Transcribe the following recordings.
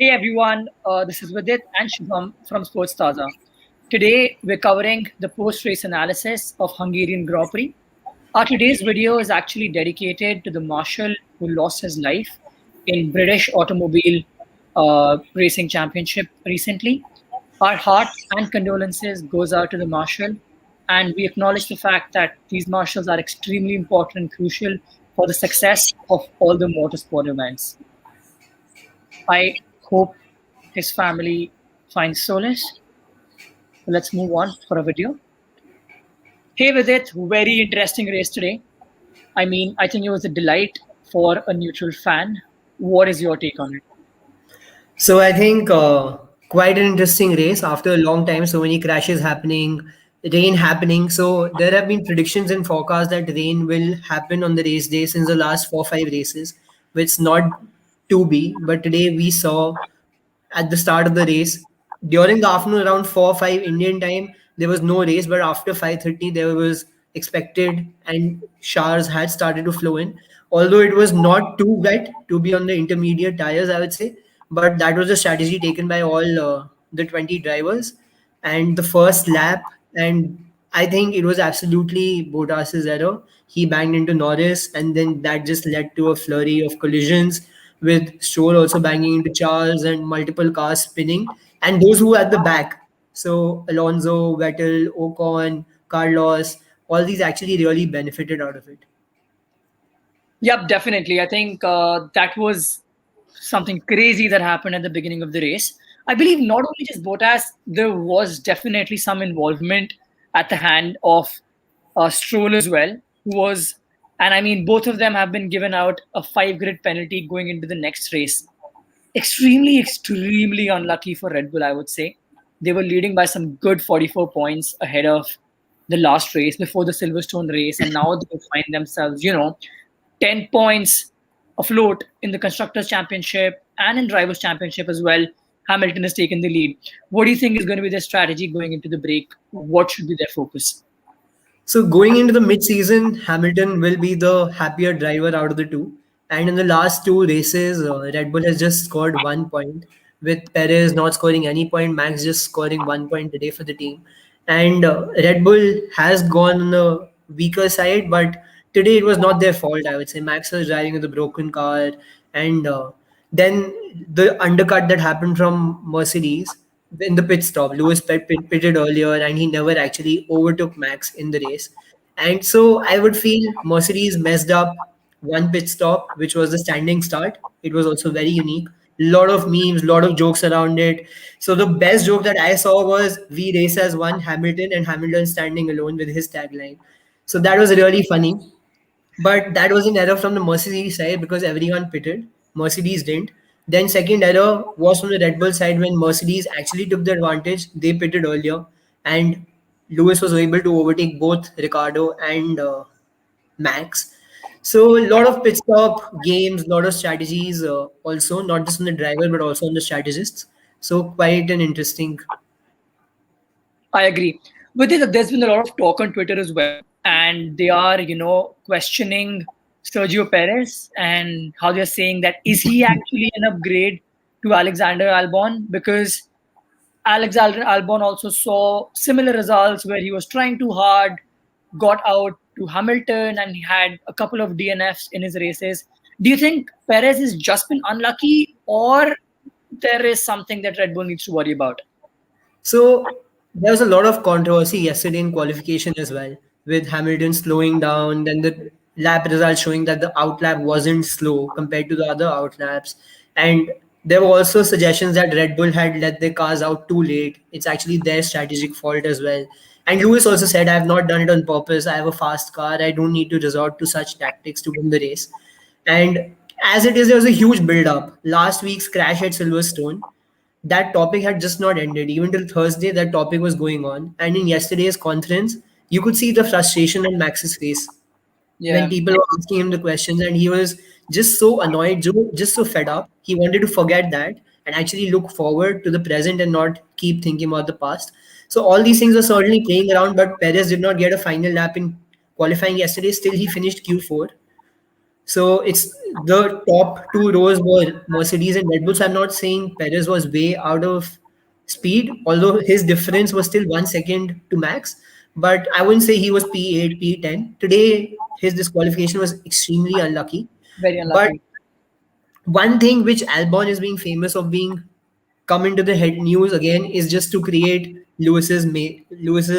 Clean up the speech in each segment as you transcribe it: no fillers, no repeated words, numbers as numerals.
Hey everyone, this is Vidit and Shubham from Sports Taaza. Today we're covering the post-race analysis of Hungarian Grand Prix. Our today's video is actually dedicated to the marshal who lost his life in British Automobile Racing Championship recently. Our hearts and condolences goes out to the marshal, and we acknowledge the fact that these marshals are extremely important and crucial for the success of all the motorsport events. I hope his family finds solace. Let's move on for a video. Hey Vidit, very interesting race today. I think it was a delight for a neutral fan. What is your take on it? So I think quite an interesting race after a long time. So many crashes happening, rain happening. So there have been predictions and forecasts that rain will happen on the race day since the last 4 5 races, which not to be. But today we saw at the start of the race. During the afternoon, around 4 5 Indian time, there was no race, but after 5:30, there was expected and showers had started to flow in. Although it was not too wet to be on the intermediate tires, I would say, but that was a strategy taken by all the 20 drivers. And the first lap, and I think it was absolutely Bottas's error. He banged into Norris, and then that just led to a flurry of collisions with Stroll also banging into Charles and multiple cars spinning, and those who were at the back. So Alonso, Vettel, Ocon, Carlos, all these actually really benefited out of it. Yep, definitely. I think that was something crazy that happened at the beginning of the race. I believe not only just Bottas, there was definitely some involvement at the hand of Stroll as well, who was, and both of them have been given out a 5 grid penalty going into the next race. Extremely unlucky for Red Bull, I would say. They were leading by some good 44 points ahead of the last race before the Silverstone race, and now they find themselves, 10 points afloat in the Constructors' Championship and in Drivers' Championship as well. Hamilton has taken the lead. What do you think is going to be their strategy going into the break? What should be their focus? So going into the mid-season, Hamilton will be the happier driver out of the two. And in the last two races, Red Bull has just scored 1 point, with Perez not scoring any point, Max just scoring 1 point today for the team. And Red Bull has gone on the weaker side, but today it was not their fault, I would say. Max was driving with a broken car, and then the undercut that happened from Mercedes in the pit stop. Lewis pitted earlier, and he never actually overtook Max in the race. And so I would feel Mercedes messed up one pit stop, which was the standing start. It was also very unique. Lot of memes, lot of jokes around it. So the best joke that I saw was "We race as one, Hamilton," and Hamilton standing alone with his tagline. So that was really funny. But that was an error from the Mercedes side because everyone pitted. Mercedes didn't. Then second error was from the Red Bull side when Mercedes actually took the advantage. They pitted earlier, and Lewis was able to overtake both Ricardo and Max. So a lot of pit stop games, a lot of strategies, also not just on the driver but also on the strategists. So quite an interesting. I agree. But there's been a lot of talk on Twitter as well, and they are, questioning Sergio Perez and how they're saying that is he actually an upgrade to Alexander Albon? Because Alexander Albon also saw similar results where he was trying too hard, got out to Hamilton, and he had a couple of DNFs in his races. Do you think Perez has just been unlucky, or there is something that Red Bull needs to worry about? So there was a lot of controversy yesterday in qualification as well, with Hamilton slowing down, then the lap results showing that the outlap wasn't slow compared to the other outlaps. And there were also suggestions that Red Bull had let their cars out too late. It's actually their strategic fault as well. And Lewis also said, I have not done it on purpose. I have a fast car. I don't need to resort to such tactics to win the race. And as it is, there was a huge build up. Last week's crash at Silverstone, that topic had just not ended. Even till Thursday, that topic was going on. And in yesterday's conference, you could see the frustration on Max's face when Yeah. people were asking him the questions, and he was just so annoyed, just so fed up. He wanted to forget that and actually look forward to the present and not keep thinking about the past. So all these things are certainly playing around, but Perez did not get a final lap in qualifying yesterday. Still, he finished Q4. So it's the top two rows were Mercedes and Red Bull. So I'm not saying Perez was way out of speed, although his difference was still 1 second to Max. But I wouldn't say he was P8, P10. Today, his disqualification was extremely unlucky. Very But unlucky. one thing which Albon is being famous of being come into the head news again is just to create Lewis's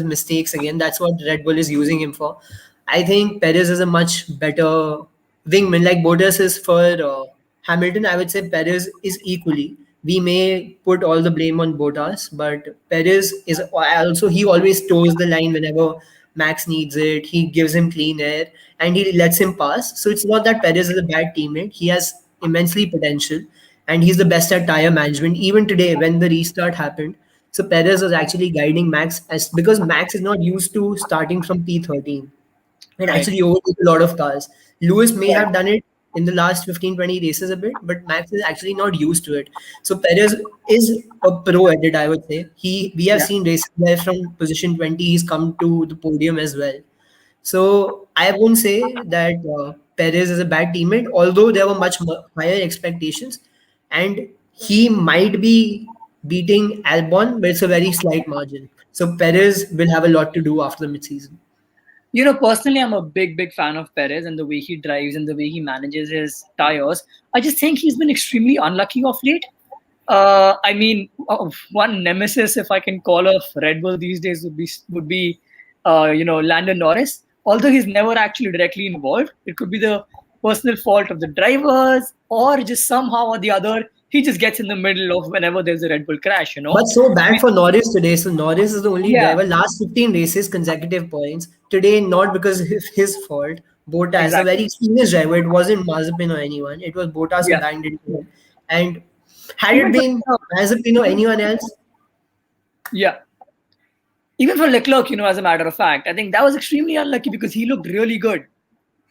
mistakes again. That's what Red Bull is using him for. I think Perez is a much better wingman. Like Bottas is for Hamilton, I would say Perez is equally. We may put all the blame on Bottas, but Perez is also, he always toes the line whenever Max needs it. He gives him clean air and he lets him pass. So it's not that Perez is a bad teammate. He has immensely potential and he's the best at tire management. Even today, when the restart happened, so Perez was actually guiding Max as because Max is not used to starting from P13 and Right. actually overtake a lot of cars. Lewis may Right. have done it in the last 15-20 races a bit, but Max is actually not used to it. So Perez is a pro at it, I would say. We have Yeah. seen races where from position 20 he's come to the podium as well. So I won't say that Perez is a bad teammate, although there were much higher expectations, and he might be beating Albon, but it's a very slight margin. So Perez will have a lot to do after the midseason. Personally, I'm a big fan of Perez and the way he drives and the way he manages his tires. I just think he's been extremely unlucky of late. One nemesis, if I can call of Red Bull these days, would be Lando Norris. Although he's never actually directly involved, it could be the personal fault of the drivers, or just somehow or the other, he just gets in the middle of whenever there's a Red Bull crash. But so I bad mean, for Norris today. So Norris is the only yeah, driver last 15 races consecutive points. Today, not because of his fault. Bottas, a exactly. very experienced driver. It wasn't Mazepin or anyone. It was Bottas who Yeah. banged into him. And had it Even for been Mazepin or anyone else, yeah, even for Leclerc, as a matter of fact, I think that was extremely unlucky because he looked really good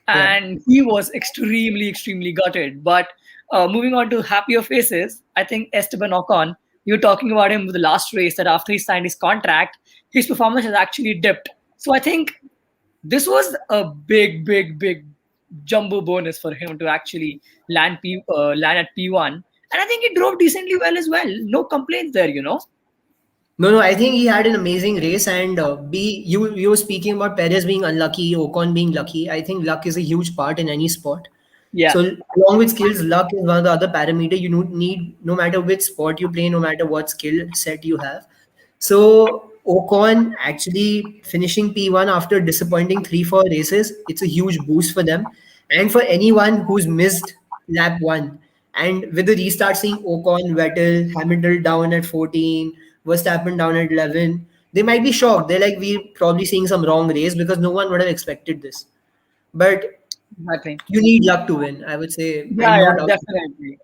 yeah, and he was extremely gutted. But moving on to happier faces, I think Esteban Ocon, you were talking about him with the last race that after he signed his contract, his performance has actually dipped. So I think this was a big jumbo bonus for him to actually land at P1. And I think he drove decently well as well. No complaints there. no, I think he had an amazing race. And you were speaking about Perez being unlucky, Ocon being lucky. I think luck is a huge part in any sport. Yeah, So along with skills, luck is one of the other parameter you need no matter which sport you play, no matter what skill set you have. So Ocon actually finishing P1 after disappointing 3-4 races, it's a huge boost for them. And for anyone who's missed lap one, and with the restart seeing Ocon, Vettel, Hamilton down at 14, Verstappen down at 11, they might be shocked. They're like, we're probably seeing some wrong race because no one would have expected this. But exactly. you need luck to win, I would say, and Yeah, no doubt. definitely.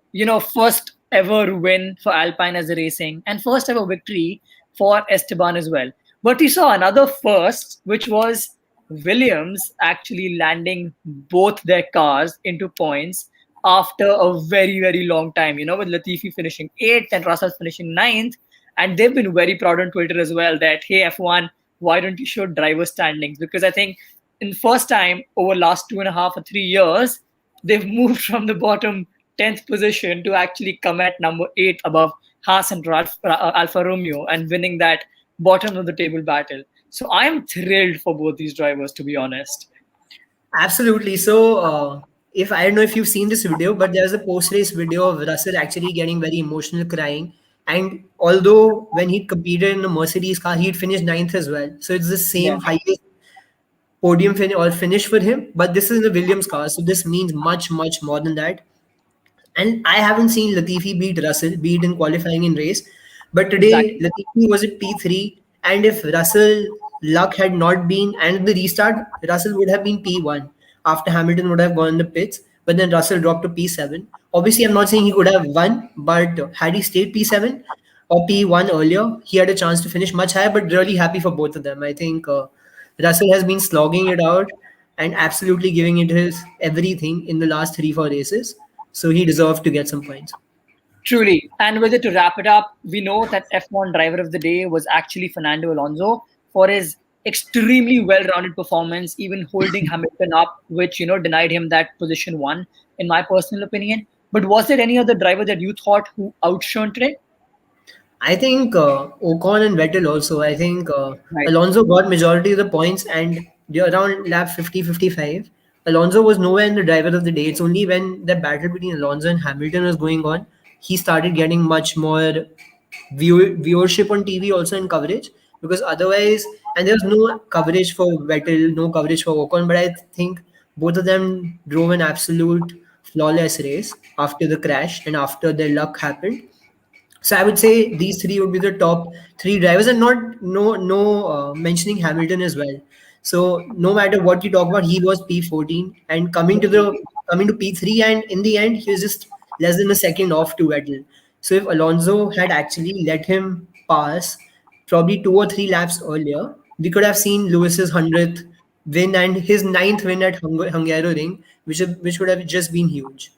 First ever win for Alpine as a racing and first ever victory for Esteban as well. But we saw another first, which was Williams actually landing both their cars into points after a very long time, with Latifi finishing 8th and Russell finishing 9th. And they've been very proud on Twitter as well that, hey, F1, why don't you show driver standings? Because I think in the first time over last 2.5 or 3 years, they've moved from the bottom 10th position to actually come at number 8 above Haas and Alfa Romeo and winning that bottom of the table battle. So I'm thrilled for both these drivers, to be honest. Absolutely. So, if I don't know if you've seen this video, but there's a post-race video of Russell actually getting very emotional, crying. And although when he competed in a Mercedes car, he'd finished ninth as well. So it's the Yeah, same highest podium finish for him. But this is in the Williams car, so this means much more than that. And I haven't seen Latifi beat Russell, beat in qualifying in race. But today, exactly. Latifi was at P3. And if Russell luck had not been, and the restart, Russell would have been P1 after Hamilton would have gone in the pits. But then Russell dropped to P7. Obviously, I'm not saying he could have won, but had he stayed P7 or P1 earlier, he had a chance to finish much higher. But really happy for both of them. I think Russell has been slogging it out and absolutely giving it his everything in the last 3-4 races. So he deserved to get some points. Truly. And with it, to wrap it up, we know that F1 driver of the day was actually Fernando Alonso for his extremely well-rounded performance, even holding Hamilton up, which denied him that position one, in my personal opinion. But was there any other driver that you thought who outshone today? I think Ocon and Vettel also. I think Right. Alonso got majority of the points, and around lap 50, 55, Alonso was nowhere in the driver of the day. It's only when the battle between Alonso and Hamilton was going on, he started getting much more viewership on TV also and coverage, because otherwise, and there was no coverage for Vettel, no coverage for Ocon, but I think both of them drove an absolute flawless race after the crash and after their luck happened. So I would say these three would be the top three drivers, and not no mentioning Hamilton as well. So no matter what you talk about, he was P14 and coming to P3, and in the end he was just less than a second off to Vettel. So if Alonso had actually let him pass probably 2 or 3 laps earlier, we could have seen Lewis's 100th win and his ninth win at Hungaroring, which would have just been huge.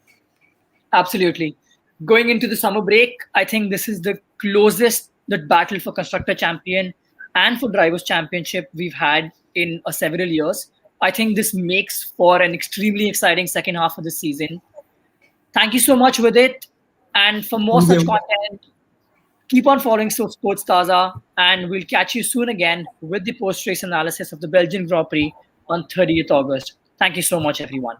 Absolutely. Going into the summer break, I think this is the closest that battle for constructor champion and for drivers championship we've had in several years. I think this makes for an extremely exciting second half of the season. Thank you so much with it. And for more Thank such you. content, keep on following Sports Taaza, and we'll catch you soon again with the post-race analysis of the Belgian Grand Prix on 30th August. Thank you so much, everyone.